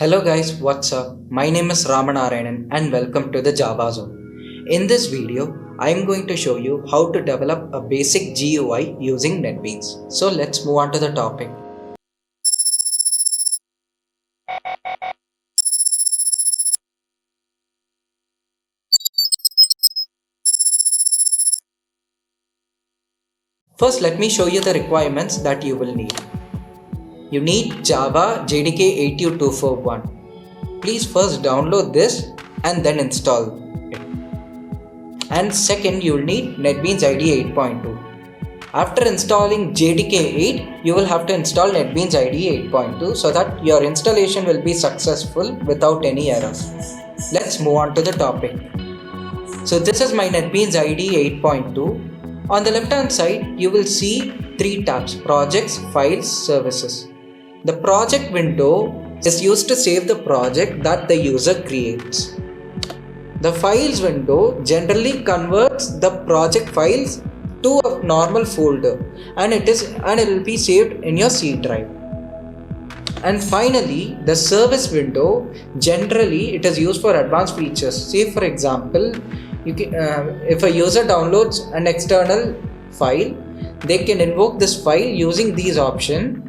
Hello guys, what's up? My name is Ramanarayanan and welcome to the Java Zone. In this video, I am going to show you how to develop a basic GUI using NetBeans. So let's move on to the topic. First, let me show you the requirements that you will need. You need Java JDK 80241. Please first download this and then install it. And second, you will need NetBeans IDE 8.2. After installing JDK 8, you will have to install NetBeans IDE 8.2 so that your installation will be successful without any errors. Let's move on to the topic. So this is my NetBeans IDE 8.2. On the left hand side, you will see three tabs: projects, files, services. The project window is used to save the project that the user creates. The files window generally converts the project files to a normal folder and it will be saved in your C drive. And finally, the service window generally it is used for advanced features. Say for example, if a user downloads an external file, they can invoke this file using these options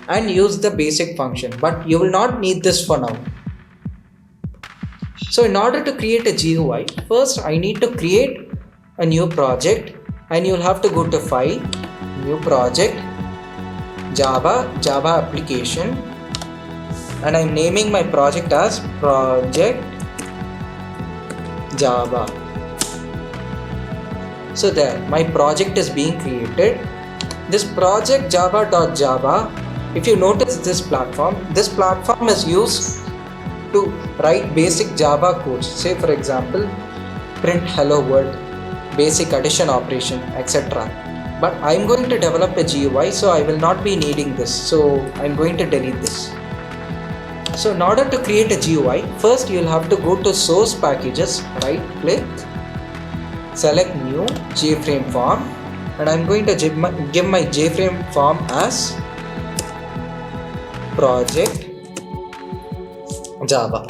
and use the basic function, but you will not need this for now. So in order to create a GUI, first I need to create a new project and you'll have to go to File, New Project, Java Application, and I'm naming my project as Project Java. So there, my project is being created. This project java.java, if you notice this platform is used to write basic Java codes. Say for example, print hello world, basic addition operation, etc. But I'm going to develop a GUI, so I will not be needing this. So I'm going to delete this. So in order to create a GUI, first you'll have to go to source packages, right click, select new JFrame form, and I'm going to give my JFrame form as project Java.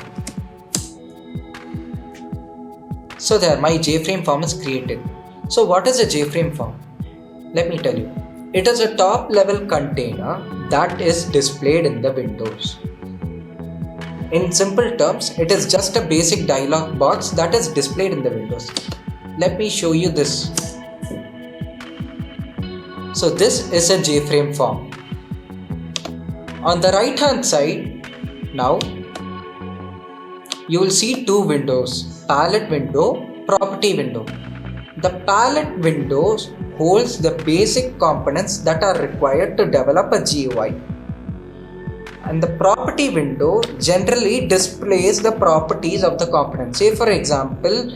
So there, my JFrame form is created. So what is a JFrame form? Let me tell you. It is a top level container that is displayed in the windows. In simple terms, it is just a basic dialog box that is displayed in the windows. Let me show you this. So this is a JFrame form. On the right hand side, now you will see two windows: palette window, property window. The palette windows holds the basic components that are required to develop a GUI. And the property window generally displays the properties of the component. Say for example,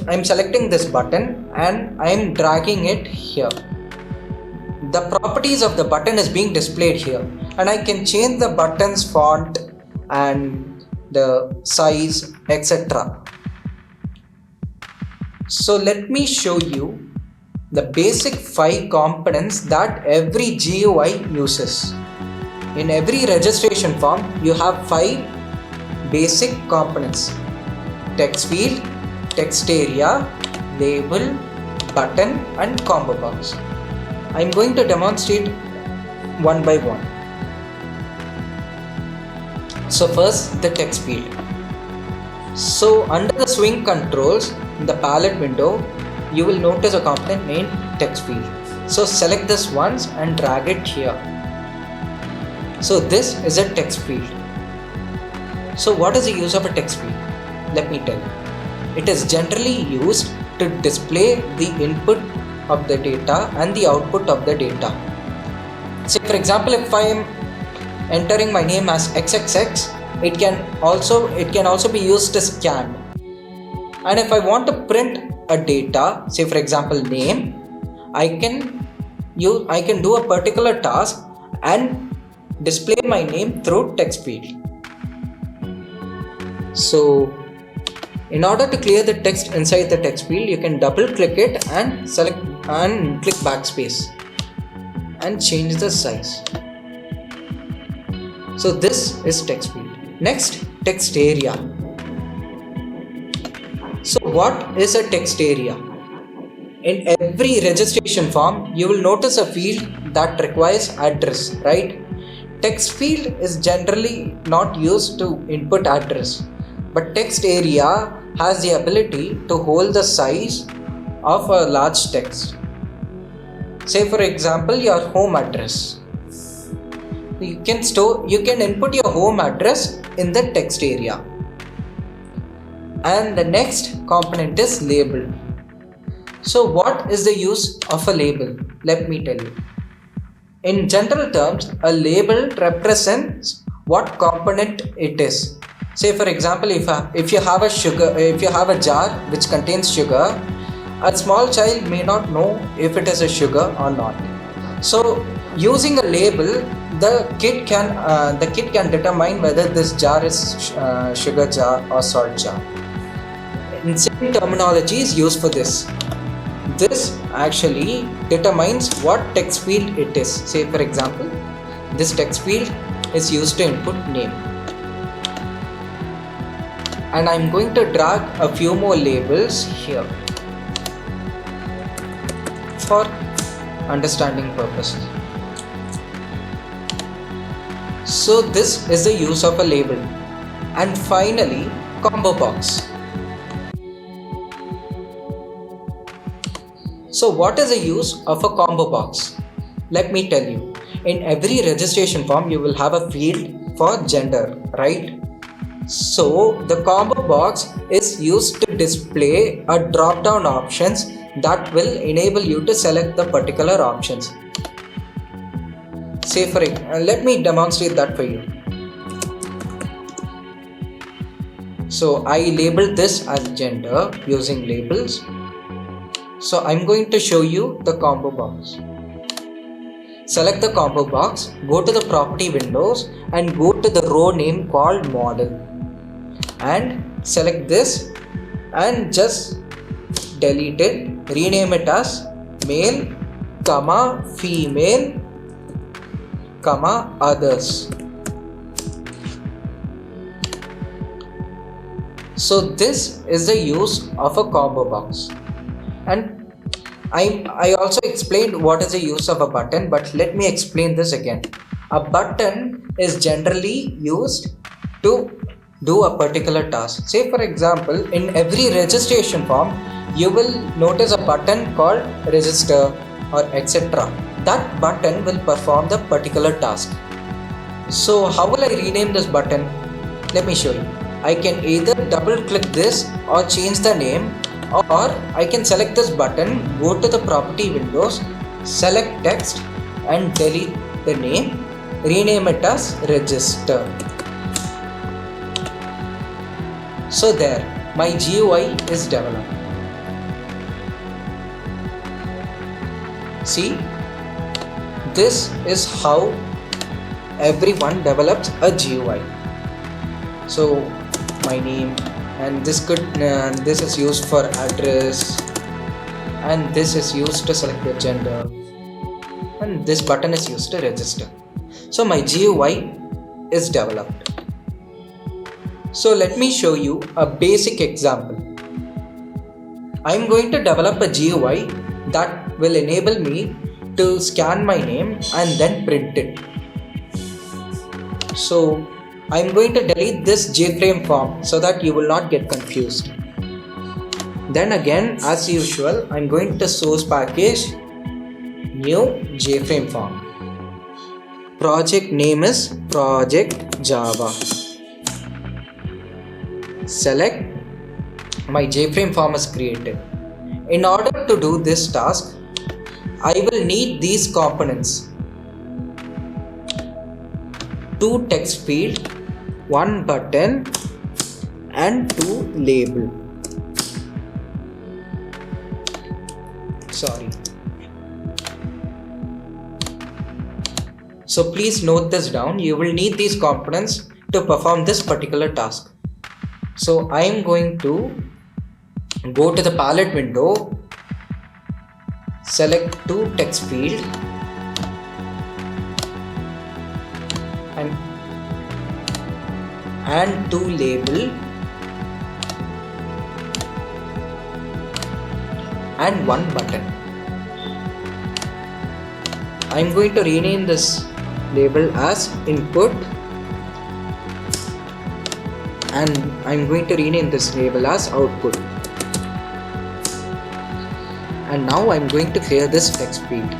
I'm selecting this button and I'm dragging it here. The properties of the button is being displayed here, and I can change the button's font and the size, etc. So let me show you the basic 5 components that every GUI uses. In every registration form, you have 5 basic components: text field, text area, label, button, and combo box. I'm going to demonstrate one by one. So first, the text field. So under the swing controls in the palette window, you will notice a component named text field. So select this once and drag it here. So this is a text field. So what is the use of a text field? Let me tell you. It is generally used to display the input of the data and the output of the data. Say for example, if I am entering my name as XXX, it can also be used to scan. And if I want to print a data, say for example name, I can do a particular task and display my name through text field. So in order to clear the text inside the text field, you can double click it and select and click backspace and change the size. So this is text field. Next, text area. So what is a text area? In every registration form, you will notice a field that requires address, right? Text field is generally not used to input address, but text area has the ability to hold the size of a large text. Say for example, your home address. You can input your home address in the text area. And the next component is label. So what is the use of a label? Let me tell you. In general terms, a label represents what component it is. Say for example, if you have a jar which contains sugar, a small child may not know if it is a sugar or not. So using a label, the kid can determine whether this jar is sugar jar or salt jar. And same terminology is used for this. This actually determines what text field it is. Say for example, this text field is used to input name. And I'm going to drag a few more labels here for understanding purposes. So this is the use of a label. And finally, combo box. So what is the use of a combo box? Let me tell you. In every registration form, you will have a field for gender, right? So the combo box is used to display a drop-down options that will enable you to select the particular options. Say for let me demonstrate that for you. So I labeled this as gender using labels. So I'm going to show you the combo box. Select the combo box, go to the property windows and go to the row name called model and select this and just delete it, rename it as male, female, others. So this is the use of a combo box. And I also explained what is the use of a button, but let me explain this again. A button is generally used to do a particular task. Say for example, in every registration form, you will notice a button called register or etc. That button will perform the particular task. So how will I rename this button? Let me show you. I can either double click this or change the name, or I can select this button, go to the property windows, select text and delete the name, rename it as register. So there, my GUI is developed. See, this is how everyone develops a GUI. So my name, and this is used for address, and this is used to select the gender, and this button is used to register. So my GUI is developed. So let me show you a basic example. I'm going to develop a GUI that will enable me to scan my name and then print it. So I'm going to delete this JFrame form so that you will not get confused. Then again, as usual, I'm going to source package new JFrame form. Project name is project Java. Select, my JFrame form is created. In order to do this task, I will need these components: 2 text field, 1 button and 2 label. Sorry. So please note this down. You will need these components to perform this particular task. So I am going to go to the palette window, select 2 text field and and to label and one button. I'm going to rename this label as input and I'm going to rename this label as output. And now I'm going to clear this text field.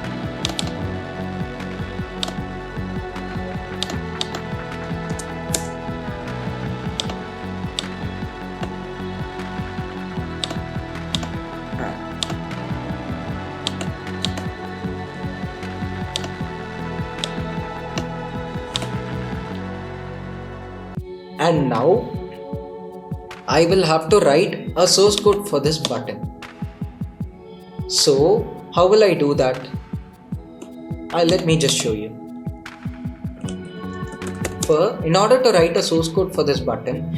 And now I will have to write a source code for this button. So how will I do that? Let me just show you. In order to write a source code for this button,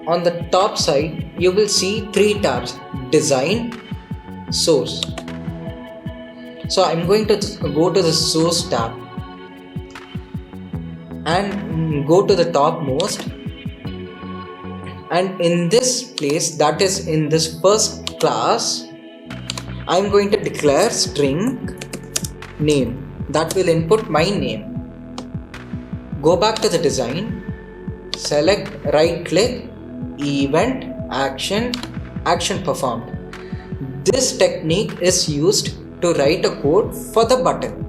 on the top side you will see 3 tabs: design, source. So I'm going to go to the source tab and go to the topmost, and in this place, that is in this first class, I'm going to declare string name that will input my name. Go back to the design, select right click, event, action performed. This technique is used to write a code for the button.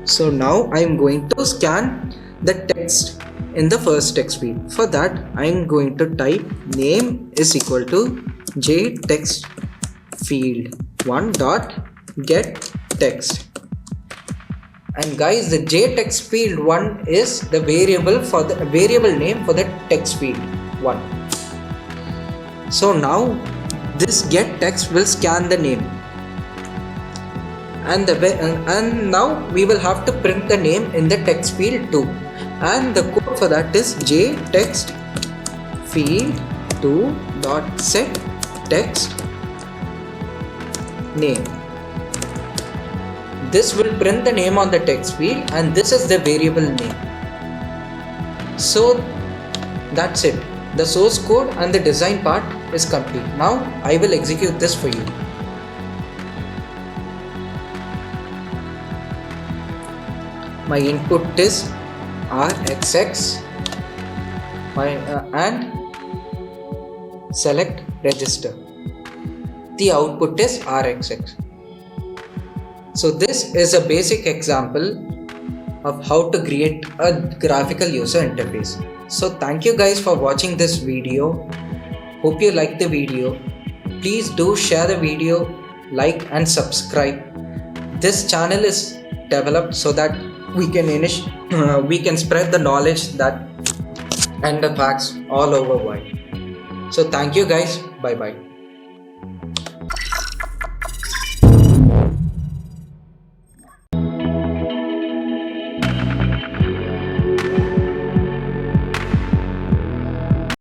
So now I am going to scan the text in the first text field. For that I am going to type name is equal to jtext field 1 dot get text. And guys, the jtext field 1 is the variable name for the text field 1. So now this get text will scan the name. And now we will have to print the name in the text field 2, and the code for that is jtext field 2 dot set text name. This will print the name on the text field, and this is the variable name. So that's it. The source code and the design part is complete. Now I will execute this for you. My input is RXX and select register. The output is RXX. So this is a basic example of how to create a graphical user interface. So thank you guys for watching this video. Hope you liked the video. Please do share the video, like and subscribe. This channel is developed so that we can spread the knowledge and the facts all over wide. So thank you guys. Bye bye.